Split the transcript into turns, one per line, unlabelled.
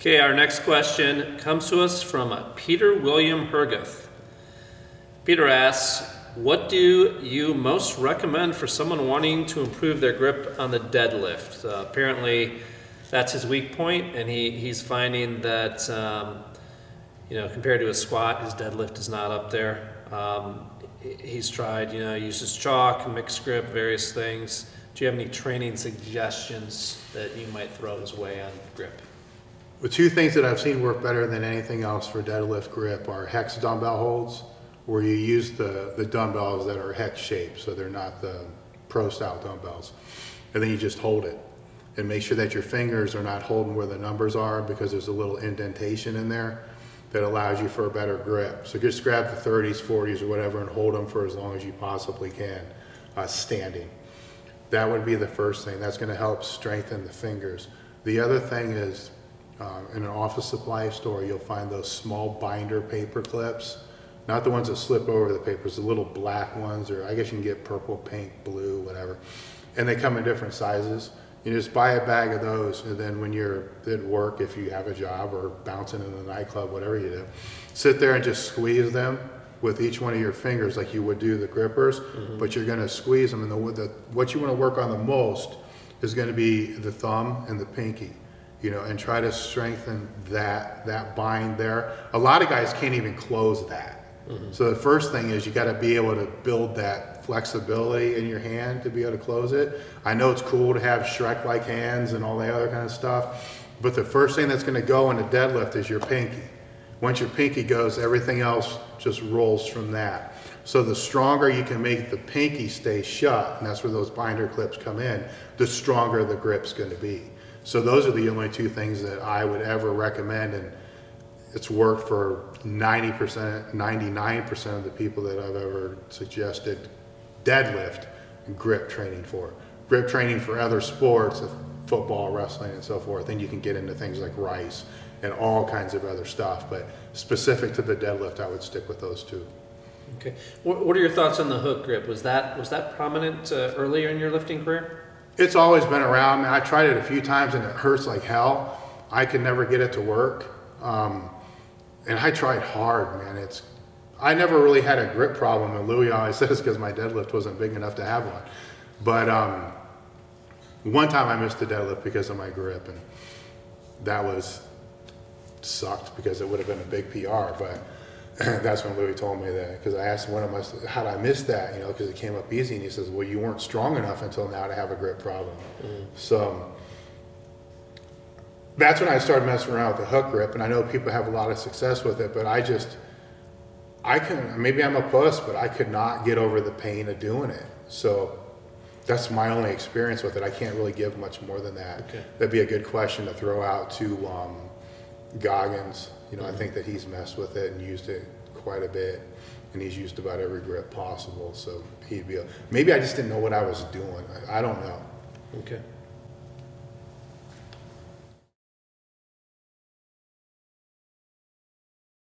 Okay, our next question comes to us from Peter William Herguth. Peter asks, what do you most recommend for someone wanting to improve their grip on the deadlift? Apparently that's his weak point, and he's finding that compared to a squat, his deadlift is not up there. He's tried, uses chalk, mixed grip, various things. Do you have any training suggestions that you might throw his way on grip?
The two things that I've seen work better than anything else for deadlift grip are hex dumbbell holds, where you use the dumbbells that are hex shaped, so they're not the pro style dumbbells. And then you just hold it. And make sure that your fingers are not holding where the numbers are, because there's a little indentation in there that allows you for a better grip. So just grab the 30s, 40s, or whatever and hold them for as long as you possibly can, standing. That would be the first thing. That's gonna help strengthen the fingers. The other thing is, in an office supply store, you'll find those small binder paper clips. Not the ones that slip over the papers, the little black ones, or I guess you can get purple, pink, blue, whatever. And they come in different sizes. You just buy a bag of those, and then when you're at work, if you have a job, or bouncing in the nightclub, whatever you do, sit there and just squeeze them with each one of your fingers like you would do the grippers, but you're gonna squeeze them, and what you wanna work on the most is gonna be the thumb and the pinky. And try to strengthen that bind there. A lot of guys can't even close that. So the first thing is you got to be able to build that flexibility in your hand to be able to close it. I know it's cool to have Shrek-like hands and all the other kind of stuff, but the first thing that's going to go in a deadlift is your pinky. Once your pinky goes, everything else just rolls from that. So the stronger you can make the pinky stay shut, and that's where those binder clips come in, the stronger the grip's going to be. So those are the only two things that I would ever recommend, and it's worked for 90%, 99% of the people that I've ever suggested deadlift and grip training for. Grip training for other sports, football, wrestling, and so forth, then you can get into things like rice and all kinds of other stuff, but specific to the deadlift, I would stick with those two.
Okay. What are your thoughts on the hook grip? Was that prominent earlier in your lifting career?
It's always been around. I tried it a few times and it hurts like hell. I could never get it to work. And I tried hard, man. I never really had a grip problem, and Louis always says because my deadlift wasn't big enough to have one. But one time I missed the deadlift because of my grip, and that sucked because it would have been a big PR. But that's when Louis told me that, because I asked him how did I miss that, because it came up easy, and he says, well, you weren't strong enough until now to have a grip problem. So that's when I started messing around with the hook grip, and I know people have a lot of success with it, but maybe I'm a puss, but I could not get over the pain of doing it. So that's my only experience with it. I can't really give much more than that.
Okay.
That'd be a good question to throw out to Goggins. I think that he's messed with it and used it quite a bit, and he's used about every grip possible. So maybe I just didn't know what I was doing. I don't know.
Okay.